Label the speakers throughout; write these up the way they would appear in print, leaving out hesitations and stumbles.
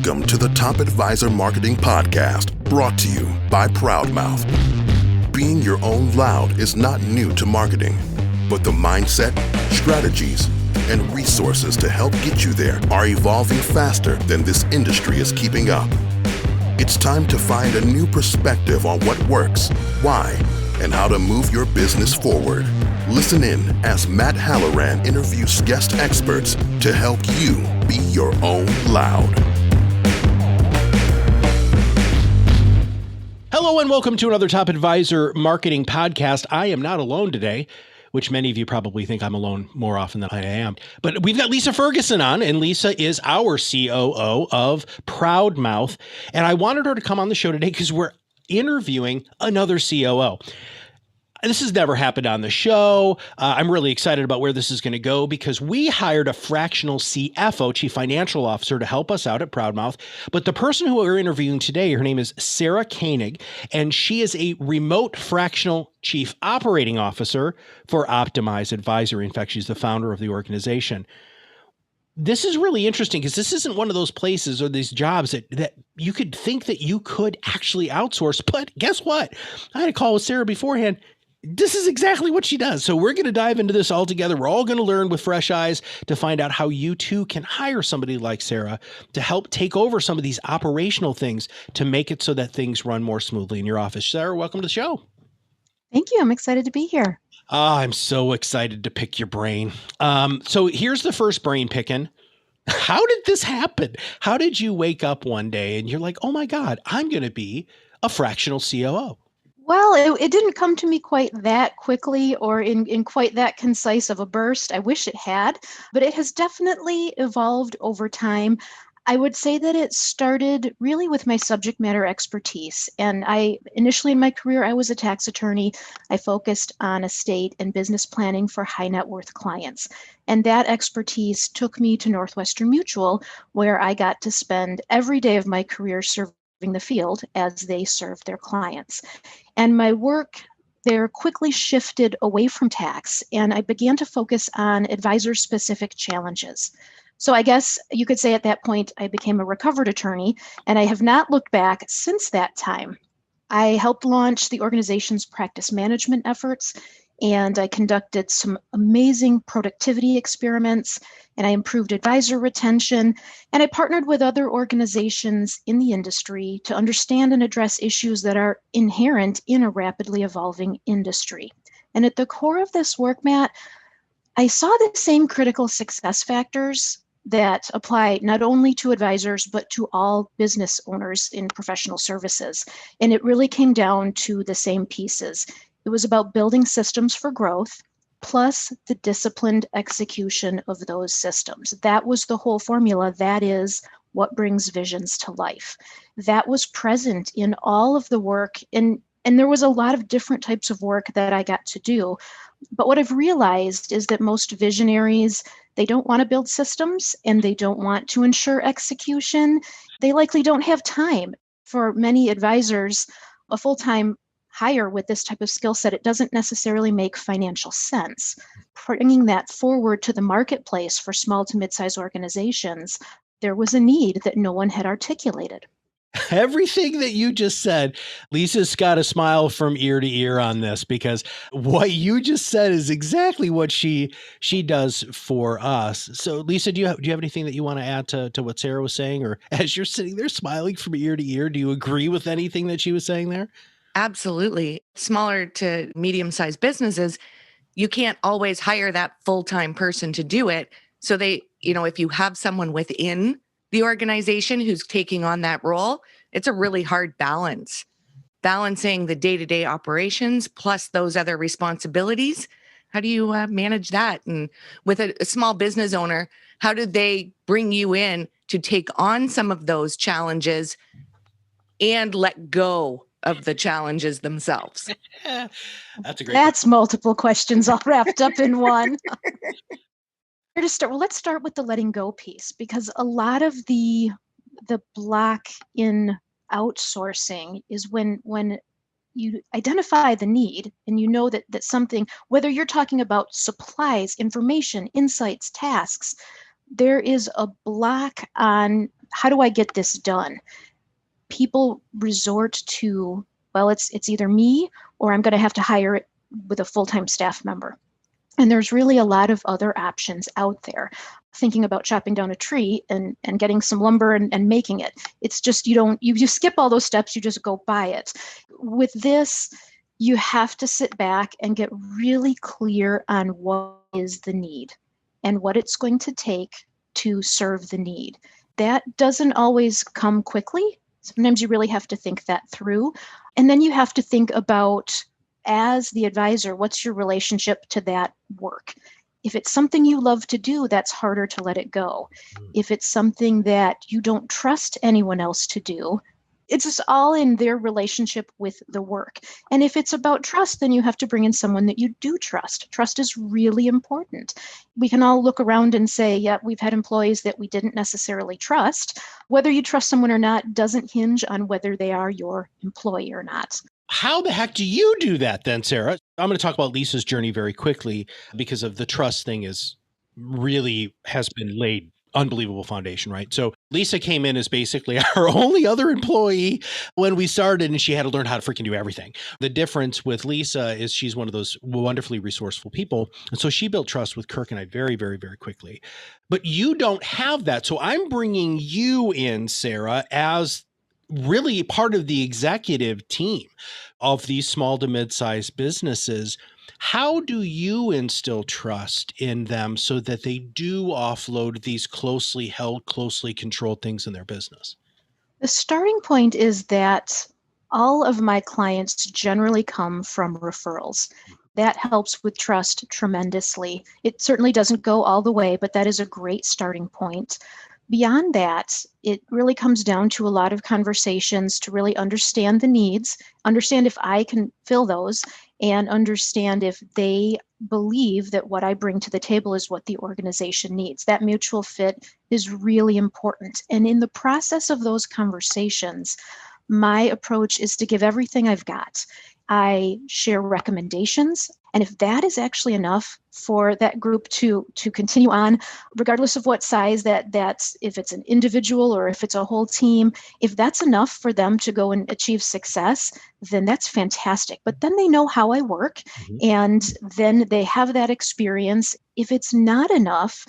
Speaker 1: Welcome to the Top Advisor Marketing Podcast, brought to you by ProudMouth. Being your own loud is not new to marketing, but the mindset, strategies, and resources to help get you there are evolving faster than this industry is keeping up. It's time to find a new perspective on what works, why, and how to move your business forward. Listen in as Matt Halloran interviews guest experts to help you be your own loud.
Speaker 2: Hello and welcome to another Top Advisor Marketing Podcast. I am not alone today, which many of you probably think I'm alone more often than I am. But we've got Lisa Ferguson on, and Lisa is our COO of ProudMouth. And I wanted her to come on the show today because we're interviewing another COO. This has never happened on the show. I'm really excited about where this is going to go because we hired a fractional CFO, Chief Financial Officer, to help us out at ProudMouth. But the person who we're interviewing today, her name is Sarah Koenig, and she is a remote fractional Chief Operating Officer for Optimize Advisory. In fact, she's the founder of the organization. This is really interesting because this isn't one of those places or these jobs that you could think that you could actually outsource. But guess what? I had a call with Sarah beforehand. This is exactly what she does. So we're going to dive into this all together. We're all going to learn with fresh eyes to find out how you too can hire somebody like Sarah to help take over some of these operational things to make it so that things run more smoothly in your office. Sarah, welcome to the show.
Speaker 3: Thank you. I'm excited to be here.
Speaker 2: I'm so excited to pick your brain. So here's the first brain picking. How did this happen? How did you wake up one day and you're like, oh my God, I'm going to be a fractional COO?
Speaker 3: Well, it didn't come to me quite that quickly or in quite that concise of a burst. I wish it had, but it has definitely evolved over time. I would say that it started really with my subject matter expertise. And initially in my career, I was a tax attorney. I focused on estate and business planning for high net worth clients. And that expertise took me to Northwestern Mutual, where I got to spend every day of my career serving the field as they served their clients. And my work there quickly shifted away from tax, and I began to focus on advisor-specific challenges. So I guess you could say at that point, I became a recovered attorney, and I have not looked back since that time. I helped launch the organization's practice management efforts, and I conducted some amazing productivity experiments, and I improved advisor retention, and I partnered with other organizations in the industry to understand and address issues that are inherent in a rapidly evolving industry. And at the core of this work, Matt, I saw the same critical success factors that apply not only to advisors, but to all business owners in professional services. And it really came down to the same pieces. It was about building systems for growth, plus the disciplined execution of those systems. That was the whole formula. That is what brings visions to life. That was present in all of the work. And there was a lot of different types of work that I got to do. But what I've realized is that most visionaries, they don't want to build systems and they don't want to ensure execution. They likely don't have time. For many advisors, a full-time hire with this type of skill set, it doesn't necessarily make financial sense. Bringing that forward to the marketplace for small to mid-sized organizations, there was a need that no one had articulated.
Speaker 2: Everything that you just said, Lisa's got a smile from ear to ear on this because what you just said is exactly what she does for us. So Lisa, do you have anything that you want to add to what Sarah was saying? Or as you're sitting there smiling from ear to ear, do you agree with anything that she was saying there?
Speaker 4: Absolutely. Smaller to medium-sized businesses, you can't always hire that full-time person to do it. So if you have someone within the organization who's taking on that role, it's a really hard balance. Balancing the day-to-day operations plus those other responsibilities. How do you manage that? And with a small business owner, how do they bring you in to take on some of those challenges and let go of the challenges themselves?
Speaker 3: That's multiple questions all wrapped up in one. Where to start? Well, let's start with the letting go piece, because a lot of the block in outsourcing is when you identify the need and you know that something, whether you're talking about supplies, information, insights, tasks, there is a block on how do I get this done? People resort to, well, it's either me or I'm going to have to hire it with a full-time staff member. And there's really a lot of other options out there. Thinking about chopping down a tree and getting some lumber and making it. It's just, you skip all those steps, you just go buy it. With this, you have to sit back and get really clear on what is the need and what it's going to take to serve the need. That doesn't always come quickly. Sometimes you really have to think that through. And then you have to think about, as the advisor, what's your relationship to that work? If it's something you love to do, that's harder to let it go. If it's something that you don't trust anyone else to do, it's just all in their relationship with the work. And if it's about trust, then you have to bring in someone that you do trust. Trust is really important. We can all look around and say, yeah, we've had employees that we didn't necessarily trust. Whether you trust someone or not doesn't hinge on whether they are your employee or not.
Speaker 2: How the heck do you do that then, Sarah? I'm going to talk about Lisa's journey very quickly because of the trust thing has been laid unbelievable foundation, right? So Lisa came in as basically our only other employee when we started, and she had to learn how to freaking do everything. The difference with Lisa is she's one of those wonderfully resourceful people. And so she built trust with Kirk and I very, very, very quickly. But you don't have that. So I'm bringing you in, Sarah, as really part of the executive team of these small to mid-sized businesses. How do you instill trust in them so that they do offload these closely held, closely controlled things in their business?
Speaker 3: The starting point is that all of my clients generally come from referrals. That helps with trust tremendously. It certainly doesn't go all the way, but that is a great starting point. Beyond that, it really comes down to a lot of conversations to really understand the needs, understand if I can fill those, and understand if they believe that what I bring to the table is what the organization needs. That mutual fit is really important. And in the process of those conversations, my approach is to give everything I've got. I share recommendations. And if that is actually enough for that group to continue on, regardless of what size that's, if it's an individual or if it's a whole team, if that's enough for them to go and achieve success, then that's fantastic. But then they know how I work, and then they have that experience. If it's not enough,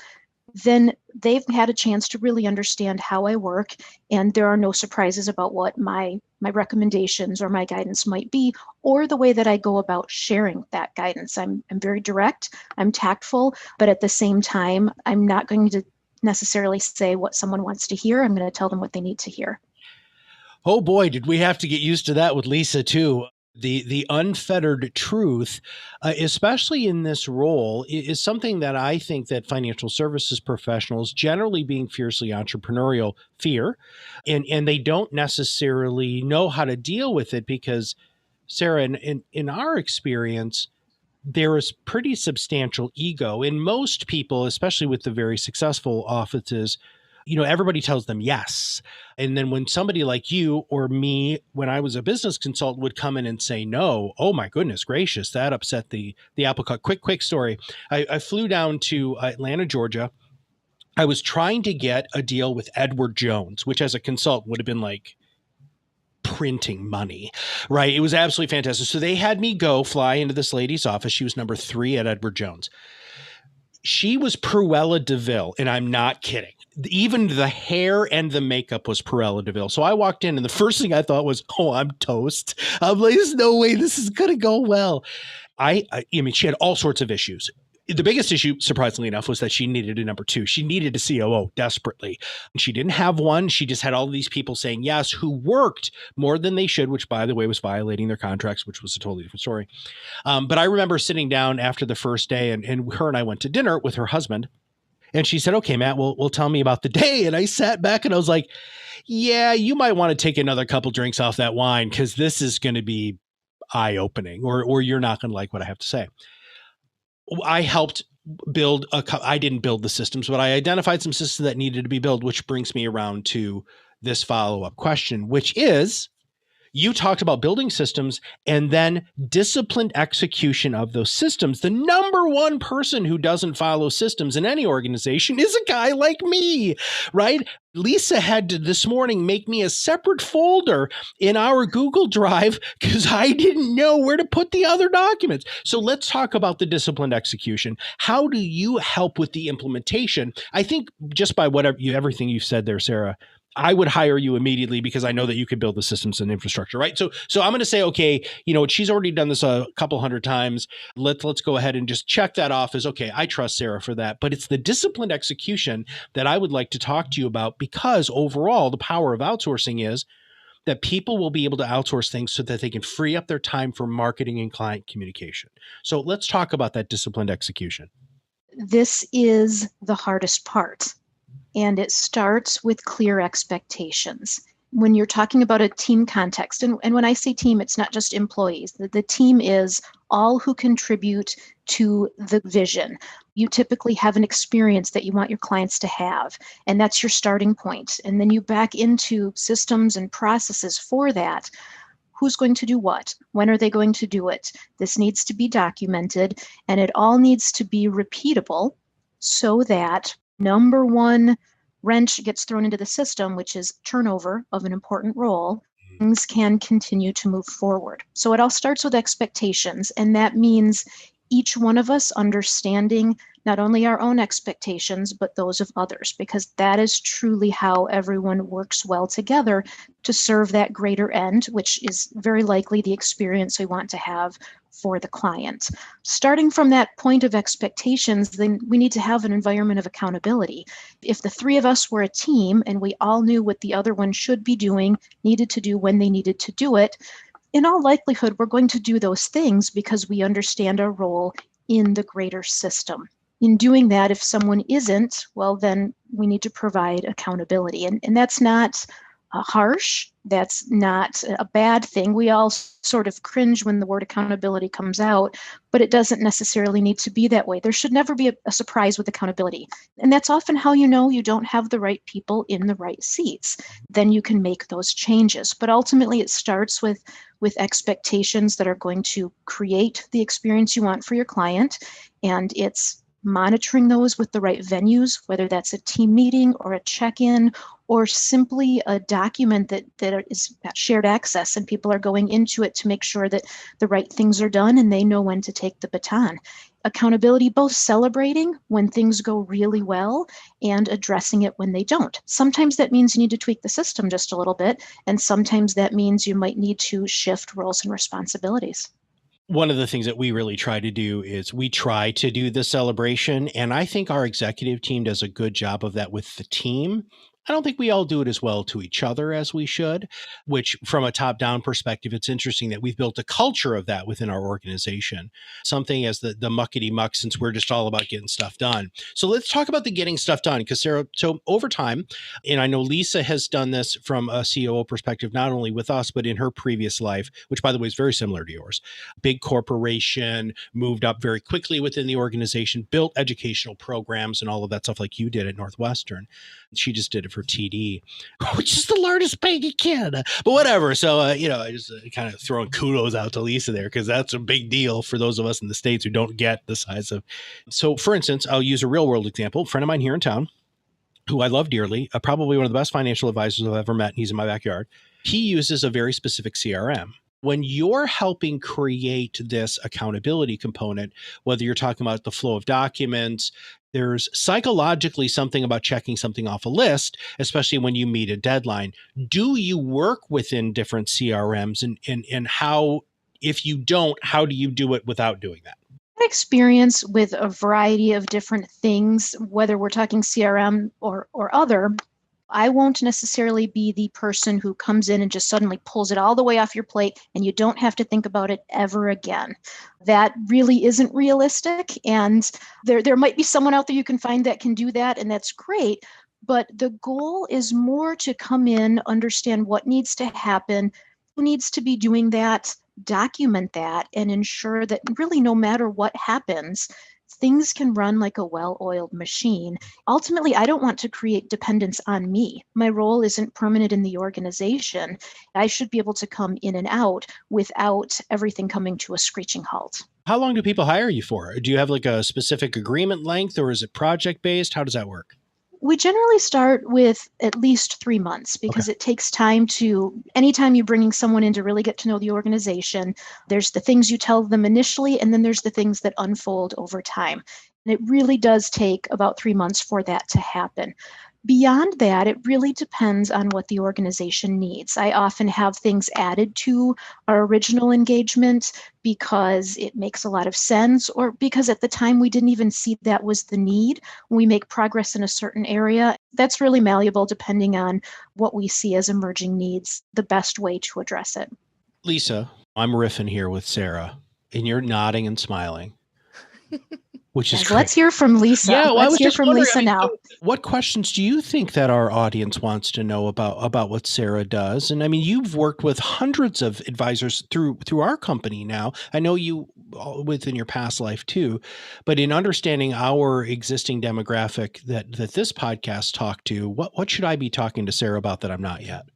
Speaker 3: then they've had a chance to really understand how I work, and there are no surprises about what my recommendations or my guidance might be, or the way that I go about sharing that guidance. I'm very direct, I'm tactful, but at the same time, I'm not going to necessarily say what someone wants to hear. I'm going to tell them what they need to hear.
Speaker 2: Oh boy, did we have to get used to that with Lisa too. The unfettered truth, especially in this role, is something that I think that financial services professionals, generally being fiercely entrepreneurial, fear, and they don't necessarily know how to deal with it because, Sarah, in our experience, there is pretty substantial ego in most people, especially with the very successful offices. Everybody tells them yes. And then when somebody like you or me, when I was a business consultant, would come in and say no, oh my goodness gracious, that upset the apple cart. Quick story. I flew down to Atlanta, Georgia. I was trying to get a deal with Edward Jones, which as a consultant would have been like printing money, right? It was absolutely fantastic. So they had me fly into this lady's office. She was number 3 at Edward Jones. She was Cruella de Vil, and I'm not kidding. Even the hair and the makeup was Cruella de Vil. So I walked in, and the first thing I thought was, oh, I'm toast. I'm like, there's no way this is going to go well. I mean, she had all sorts of issues. The biggest issue, surprisingly enough, was that she needed a number 2. She needed a COO desperately. She didn't have one. She just had all these people saying yes, who worked more than they should, which, by the way, was violating their contracts, which was a totally different story. But I remember sitting down after the first day, and her and I went to dinner with her husband. And she said, okay, Matt, well, tell me about the day. And I sat back and I was like, yeah, you might want to take another couple drinks off that wine because this is going to be eye-opening, or you're not going to like what I have to say. I helped build I didn't build the systems, but I identified some systems that needed to be built, which brings me around to this follow-up question, which is, You talked about building systems and then disciplined execution of those systems. The number one person who doesn't follow systems in any organization is a guy like me, right? Lisa had to this morning make me a separate folder in our Google Drive because I didn't know where to put the other documents. So let's talk about the disciplined execution. How do you help with the implementation? I think just by everything you've said there, Sarah, I would hire you immediately because I know that you could build the systems and infrastructure, right? So I'm going to say, okay, she's already done this a couple hundred times. Let's go ahead and just check that off as, okay, I trust Sarah for that. But it's the disciplined execution that I would like to talk to you about, because overall, the power of outsourcing is that people will be able to outsource things so that they can free up their time for marketing and client communication. So let's talk about that disciplined execution.
Speaker 3: This is the hardest part. And it starts with clear expectations. When you're talking about a team context, and when I say team, it's not just employees. The team is all who contribute to the vision. You typically have an experience that you want your clients to have, and that's your starting point. And then you back into systems and processes for that. Who's going to do what? When are they going to do it? This needs to be documented, and it all needs to be repeatable so that number one wrench gets thrown into the system, which is turnover of an important role, things can continue to move forward. So it all starts with expectations, and that means each one of us understanding not only our own expectations, but those of others, because that is truly how everyone works well together to serve that greater end, which is very likely the experience we want to have for the client. Starting from that point of expectations, then we need to have an environment of accountability. If the three of us were a team and we all knew what the other one should be doing, needed to do when they needed to do it, in all likelihood, we're going to do those things because we understand our role in the greater system. In doing that, if someone isn't, well, then we need to provide accountability. And that's not harsh. That's not a bad thing. We all sort of cringe when the word accountability comes out, but it doesn't necessarily need to be that way. There should never be a surprise with accountability. And that's often how you know you don't have the right people in the right seats. Then you can make those changes. But ultimately, it starts with expectations that are going to create the experience you want for your client. And it's monitoring those with the right venues, whether that's a team meeting or a check-in or simply a document that is shared access and people are going into it to make sure that the right things are done and they know when to take the baton. Accountability, both celebrating when things go really well and addressing it when they don't. Sometimes that means you need to tweak the system just a little bit, and sometimes that means you might need to shift roles and responsibilities.
Speaker 2: One of the things that we really try to do is we try to do the celebration, and I think our executive team does a good job of that with the team. I don't think we all do it as well to each other as we should, which from a top-down perspective, it's interesting that we've built a culture of that within our organization, something as the muckety muck, since we're just all about getting stuff done. So let's talk about the getting stuff done, because Sarah, so over time, and I know Lisa has done this from a COO perspective, not only with us, but in her previous life, which by the way is very similar to yours. Big corporation, moved up very quickly within the organization, built educational programs and all of that stuff like you did at Northwestern. She just did it for TD, which is the largest bank in Canada, but whatever. So, I just kind of throwing kudos out to Lisa there, because that's a big deal for those of us in the States who don't get the size of. So for instance, I'll use a real world example. A friend of mine here in town, who I love dearly, probably one of the best financial advisors I've ever met. He's in my backyard. He uses a very specific CRM. When you're helping create this accountability component, whether you're talking about the flow of documents, there's psychologically something about checking something off a list, especially when you meet a deadline. Do you work within different CRMs, and how, if you don't, how do you do it without doing that?
Speaker 3: Experience with a variety of different things, whether we're talking CRM or other. I won't necessarily be the person who comes in and just suddenly pulls it all the way off your plate and you don't have to think about it ever again. That really isn't realistic. And there might be someone out there you can find that can do that, and that's great. But the goal is more to come in, understand what needs to happen, who needs to be doing that, document that, and ensure that really no matter what happens, things can run like a well-oiled machine. Ultimately, I don't want to create dependence on me. My role isn't permanent in the organization. I should be able to come in and out without everything coming to a screeching halt.
Speaker 2: How long do people hire you for? Do you have like a specific agreement length, or is it project based? How does that work?
Speaker 3: We generally start with at least 3 months because it takes time anytime you're bringing someone in to really get to know the organization, there's the things you tell them initially, and then there's the things that unfold over time. And it really does take about 3 months for that to happen. Beyond that, it really depends on what the organization needs. I often have things added to our original engagement because it makes a lot of sense, or because at the time we didn't even see that was the need. When we make progress in a certain area, that's really malleable depending on what we see as emerging needs, the best way to address it.
Speaker 2: Lisa, I'm riffing here with Sarah, and you're nodding and smiling, which is great.
Speaker 3: Let's hear from Lisa.
Speaker 2: Yeah, well,
Speaker 3: Let's hear from Lisa now.
Speaker 2: So what questions do you think that our audience wants to know about what Sarah does? And I mean, you've worked with hundreds of advisors through our company now. I know you within your past life too, but in understanding our existing demographic that this podcast talked to, what should I be talking to Sarah about that I'm not yet?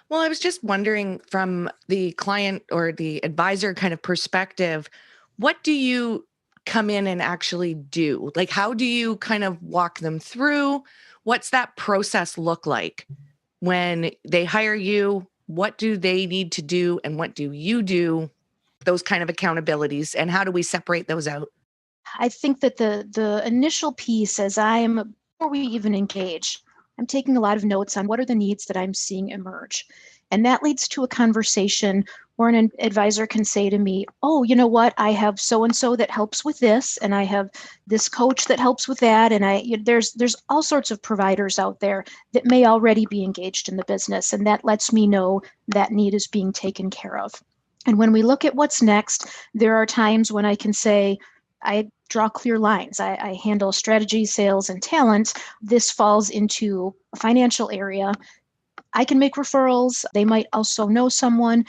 Speaker 4: Well, I was just wondering from the client or the advisor kind of perspective, what do you come in and actually do? Like, how do you kind of walk them through? What's that process look like when they hire you? What do they need to do? And what do you do? Those kind of accountabilities. And how do we separate those out?
Speaker 3: I think that the initial piece, before we even engage, I'm taking a lot of notes on what are the needs that I'm seeing emerge. And that leads to a conversation where an advisor can say to me, oh, you know what? I have so-and-so that helps with this, and I have this coach that helps with that. And there's all sorts of providers out there that may already be engaged in the business. And that lets me know that need is being taken care of. And when we look at what's next, there are times when I can say, I draw clear lines. I handle strategy, sales, and talent. This falls into a financial area. I can make referrals. They might also know someone.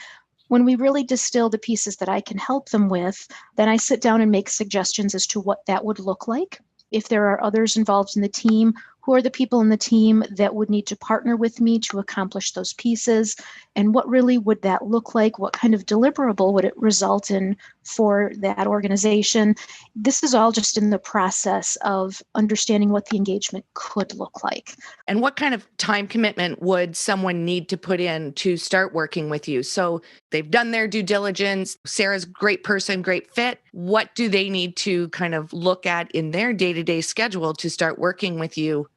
Speaker 3: When we really distill the pieces that I can help them with, then I sit down and make suggestions as to what that would look like. If there are others involved in the team, who are the people in the team that would need to partner with me to accomplish those pieces? And what really would that look like? What kind of deliverable would it result in for that organization? This is all just in the process of understanding what the engagement could look like.
Speaker 4: And what kind of time commitment would someone need to put in to start working with you? So they've done their due diligence. Sarah's a great person, great fit. What do they need to kind of look at in their day-to-day schedule to start working with you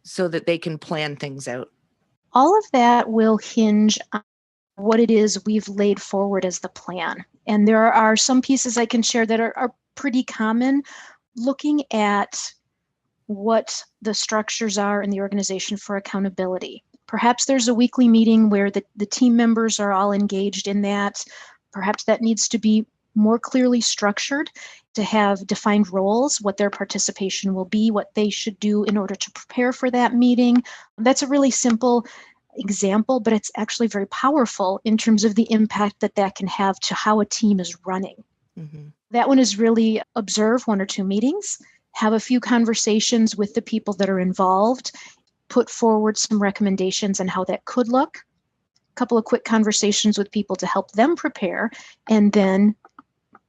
Speaker 4: so that they can plan things out?
Speaker 3: All of that will hinge on what it is we've laid forward as the plan. And there are some pieces I can share that are pretty common, looking at what the structures are in the organization for accountability. Perhaps there's a weekly meeting where the team members are all engaged in that. Perhaps that needs to be more clearly structured, to have defined roles, what their participation will be, what they should do in order to prepare for that meeting. That's a really simple example, but it's actually very powerful in terms of the impact that can have to how a team is running. Mm-hmm. That one is really observe 1 or 2 meetings, have a few conversations with the people that are involved, put forward some recommendations on how that could look, a couple of quick conversations with people to help them prepare, and then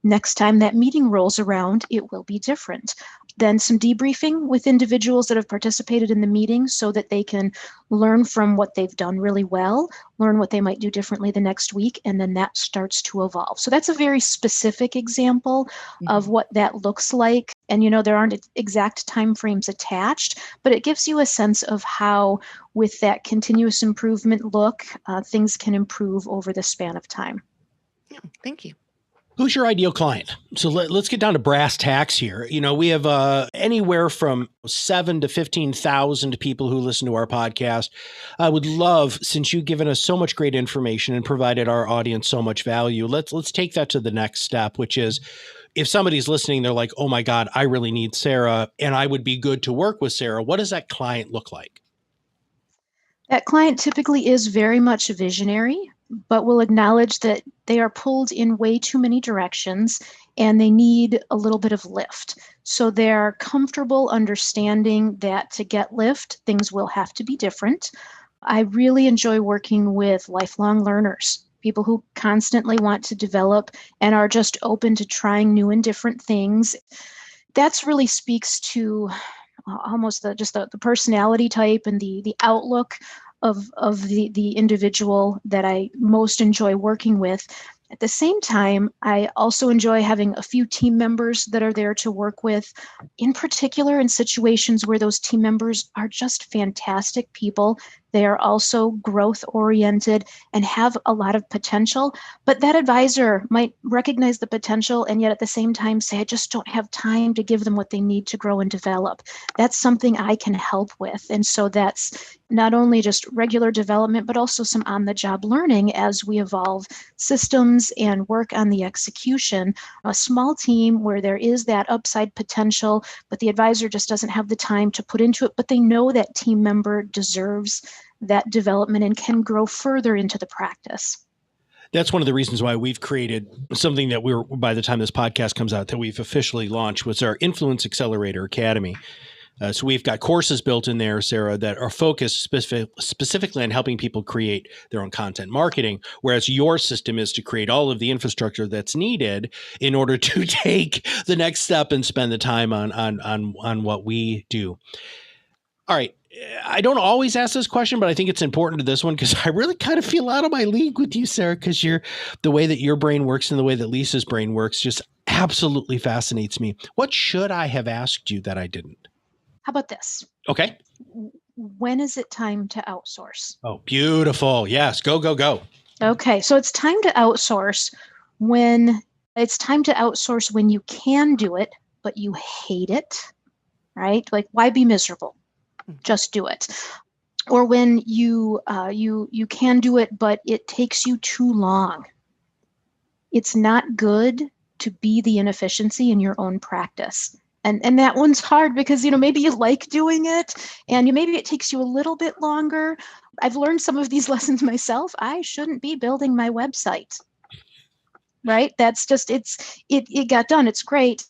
Speaker 3: next time that meeting rolls around, it will be different. Then some debriefing with individuals that have participated in the meeting so that they can learn from what they've done really well, learn what they might do differently the next week, and then that starts to evolve. So that's a very specific example of what that looks like. And, there aren't exact timeframes attached, but it gives you a sense of how, with that continuous improvement look, things can improve over the span of time.
Speaker 4: Yeah, thank you.
Speaker 2: Who's your ideal client? So let's get down to brass tacks here. We have anywhere from 7,000 to 15,000 people who listen to our podcast. I would love, since you've given us so much great information and provided our audience so much value, let's take that to the next step, which is if somebody's listening, they're like, oh my God, I really need Sarah, and I would be good to work with Sarah. What does that client look like?
Speaker 3: That client typically is very much a visionary, but will acknowledge that they are pulled in way too many directions and they need a little bit of lift. So they're comfortable understanding that to get lift, things will have to be different. I really enjoy working with lifelong learners, people who constantly want to develop and are just open to trying new and different things. That's really speaks to almost the personality type and the outlook of the individual that I most enjoy working with. At the same time, I also enjoy having a few team members that are there to work with, in particular in situations where those team members are just fantastic people. They are also growth oriented and have a lot of potential, but that advisor might recognize the potential and yet at the same time say, I just don't have time to give them what they need to grow and develop. That's something I can help with. And so that's not only just regular development, but also some on-the-job learning as we evolve systems and work on the execution. A small team where there is that upside potential, but the advisor just doesn't have the time to put into it, but they know that team member deserves that development and can grow further into the practice.
Speaker 2: That's one of the reasons why we've created something that by the time this podcast comes out, that we've officially launched, was our Influence Accelerator Academy. So we've got courses built in there, Sarah, that are focused specifically on helping people create their own content marketing, whereas your system is to create all of the infrastructure that's needed in order to take the next step and spend the time on what we do. All right. I don't always ask this question, but I think it's important to this one because I really kind of feel out of my league with you, Sarah, because the way that your brain works and the way that Lisa's brain works just absolutely fascinates me. What should I have asked you that I didn't?
Speaker 3: How about this?
Speaker 2: Okay.
Speaker 3: When is it time to outsource?
Speaker 2: Oh, beautiful. Yes. Go, go, go.
Speaker 3: Okay. So it's time to outsource when you can do it, but you hate it, right? Like, why be miserable? Just do it. Or when you can do it, but it takes you too long. It's not good to be the inefficiency in your own practice. And that one's hard because, maybe you like doing it and maybe it takes you a little bit longer. I've learned some of these lessons myself. I shouldn't be building my website, right? That's just, it got done. It's great.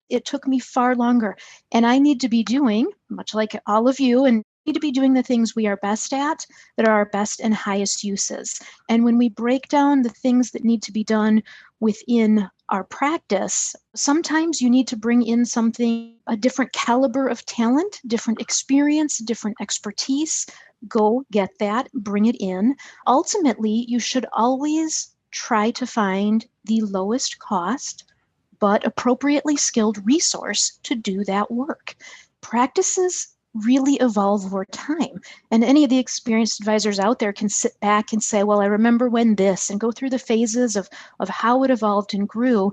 Speaker 3: It took me far longer. And I need to be doing, much like all of you, and need to be doing the things we are best at that are our best and highest uses. And when we break down the things that need to be done within our practice, sometimes you need to bring in a different caliber of talent, different experience, different expertise. Go get that, bring it in. Ultimately, you should always try to find the lowest cost but appropriately skilled resource to do that work. Practices really evolve over time. And any of the experienced advisors out there can sit back and say, well, I remember when this, and go through the phases of how it evolved and grew.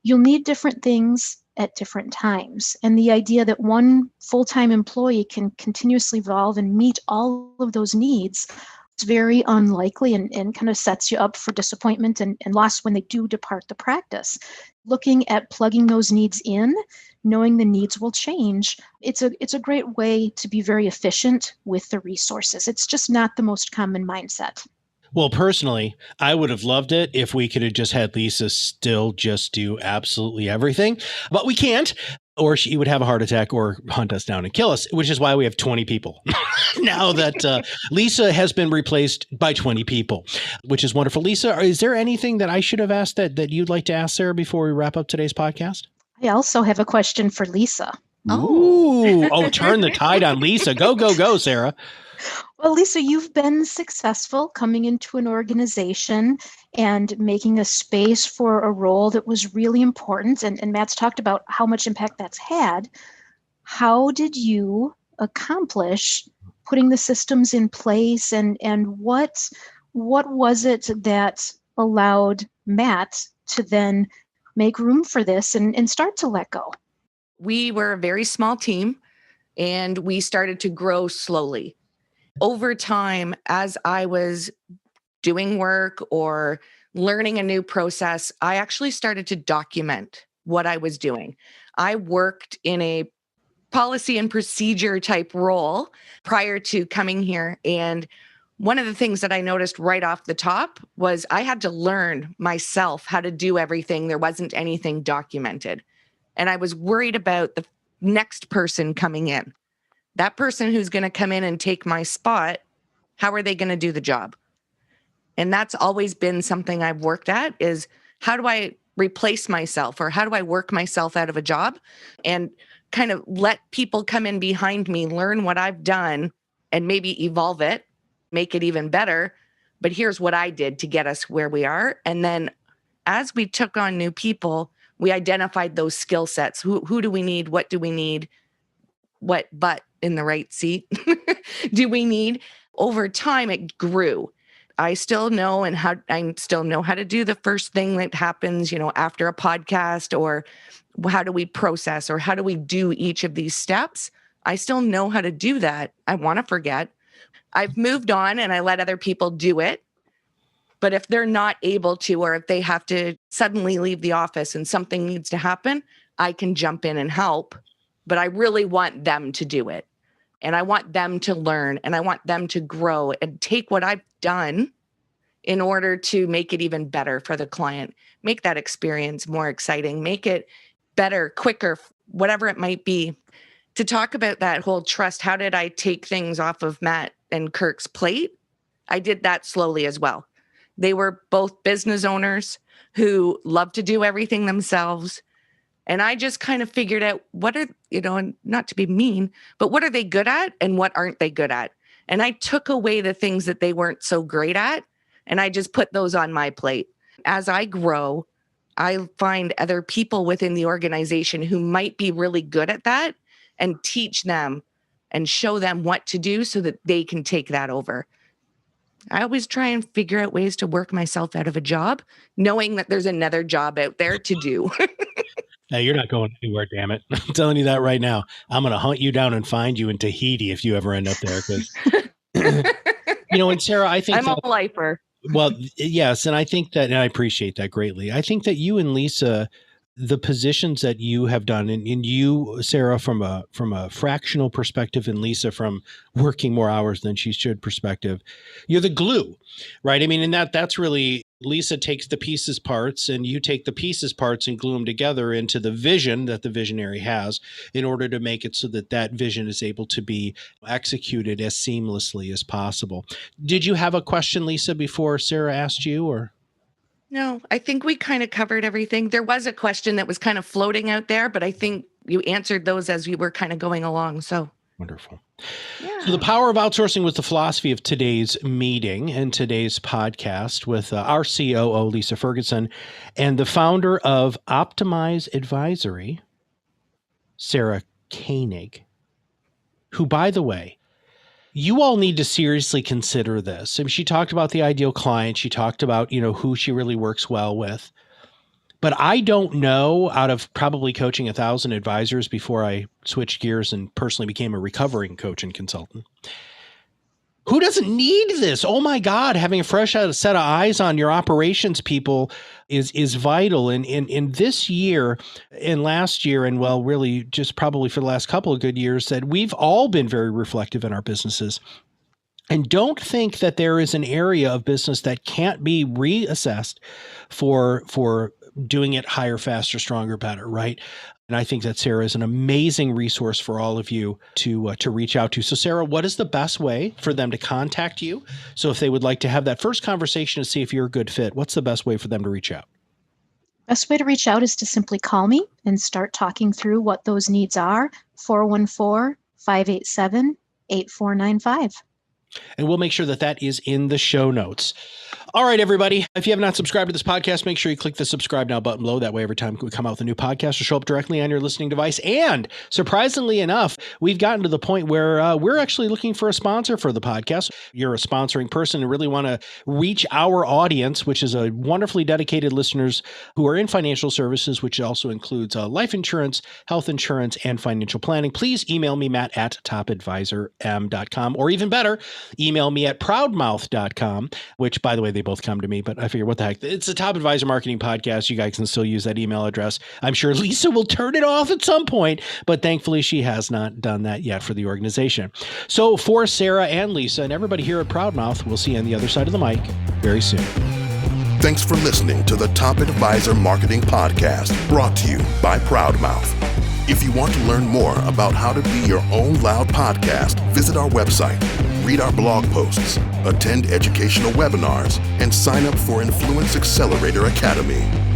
Speaker 3: You'll need different things at different times. And the idea that one full-time employee can continuously evolve and meet all of those needs is very unlikely and kind of sets you up for disappointment and loss when they do depart the practice. Looking at plugging those needs in, knowing the needs will change, it's a great way to be very efficient with the resources. It's just not the most common mindset.
Speaker 2: Well, personally, I would have loved it if we could have just had Lisa still just do absolutely everything, but we can't, or she would have a heart attack or hunt us down and kill us, which is why we have 20 people now that Lisa has been replaced by 20 people, which is wonderful. Lisa, is there anything that I should have asked that you'd like to ask Sarah before we wrap up today's podcast?
Speaker 3: I also have a question for Lisa.
Speaker 2: Oh, turn the tide on Lisa. Go, go, go, Sarah.
Speaker 3: Well, Lisa, you've been successful coming into an organization and making a space for a role that was really important. And Matt's talked about how much impact that's had. How did you accomplish putting the systems in place? And what was it that allowed Matt to then make room for this and start to let go?
Speaker 4: We were a very small team and we started to grow slowly. Over time, as I was doing work or learning a new process, I actually started to document what I was doing. I worked in a policy and procedure type role prior to coming here. And one of the things that I noticed right off the top was I had to learn myself how to do everything. There wasn't anything documented. And I was worried about the next person coming in. That person who's going to come in and take my spot, how are they going to do the job? And that's always been something I've worked at, is how do I replace myself, or how do I work myself out of a job and kind of let people come in behind me, learn what I've done, and maybe evolve it, make it even better. But here's what I did to get us where we are. And then as we took on new people, we identified those skill sets. Who do we need? What do we need? What butt in the right seat do we need? Over time, it grew. I still know how to do the first thing that happens, after a podcast, or how do we process, or how do we do each of these steps? I still know how to do that. I want to forget. I've moved on and I let other people do it. But if they're not able to, or if they have to suddenly leave the office and something needs to happen, I can jump in and help. But I really want them to do it. And I want them to learn, and I want them to grow and take what I've done in order to make it even better for the client, make that experience more exciting, make it better, quicker, whatever it might be. To talk about that whole trust, how did I take things off of Matt and Kirk's plate? I did that slowly as well. They were both business owners who love to do everything themselves. And I just kind of figured out what are, and not to be mean, but what are they good at and what aren't they good at? And I took away the things that they weren't so great at, and I just put those on my plate. As I grow, I find other people within the organization who might be really good at that and teach them and show them what to do so that they can take that over. I always try and figure out ways to work myself out of a job, knowing that there's another job out there to do.
Speaker 2: Hey, you're not going anywhere, damn it. I'm telling you that right now. I'm going to hunt you down and find you in Tahiti if you ever end up there. Because, and Sarah, I think
Speaker 4: I'm a lifer.
Speaker 2: Well, yes. And I think that, and I appreciate that greatly. I think that you and Lisa, the positions that you have done, and you, Sarah, from a fractional perspective, and Lisa from working more hours than she should perspective, you're the glue, right? I mean, and that's really, Lisa takes the pieces parts and you take the pieces parts and glue them together into the vision that the visionary has in order to make it so that that vision is able to be executed as seamlessly as possible. Did you have a question, Lisa, before Sarah asked you, or?
Speaker 4: No, I think we kind of covered everything. There was a question that was kind of floating out there, but I think you answered those as we were kind of going along. So
Speaker 2: wonderful.
Speaker 4: Yeah.
Speaker 2: So the power of outsourcing was the philosophy of today's meeting and today's podcast with our COO, Lisa Ferguson, and the founder of Optimize Advisory, Sarah Koenig, who, by the way, you all need to seriously consider this. I mean, she talked about the ideal client. She talked about, who she really works well with. But I don't know, out of probably coaching 1,000 advisors before I switched gears and personally became a recovering coach and consultant, who doesn't need this? Oh my God, having a fresh set of eyes on your operations people is vital. And in this year and last year, and well, really just probably for the last couple of good years, that we've all been very reflective in our businesses. And don't think that there is an area of business that can't be reassessed for doing it higher, faster, stronger, better, right? And I think that Sarah is an amazing resource for all of you to reach out to. So Sarah, what is the best way for them to contact you? So if they would like to have that first conversation to see if you're a good fit, what's the best way for them to reach out?
Speaker 3: Best way to reach out is to simply call me and start talking through what those needs are. 414-587-8495.
Speaker 2: And we'll make sure that that is in the show notes. All right, everybody. If you have not subscribed to this podcast, make sure you click the subscribe now button below. That way, every time we come out with a new podcast, will show up directly on your listening device. And surprisingly enough, we've gotten to the point where we're actually looking for a sponsor for the podcast. You're a sponsoring person and really want to reach our audience, which is a wonderfully dedicated listeners who are in financial services, which also includes life insurance, health insurance, and financial planning. Please email me, Matt@topadvisorm.com, or even better, email me at proudmouth.com, which, by the way, they both come to me, but I figure what the heck. It's a Top Advisor Marketing Podcast. You guys can still use that email address. I'm sure Lisa will turn it off at some point, but thankfully she has not done that yet for the organization. So for Sarah and Lisa and everybody here at ProudMouth, we'll see you on the other side of the mic very soon.
Speaker 1: Thanks for listening to the Top Advisor Marketing Podcast, brought to you by ProudMouth. If you want to learn more about how to be your own loud podcast, visit our website, read our blog posts, attend educational webinars, and sign up for Influence Accelerator Academy.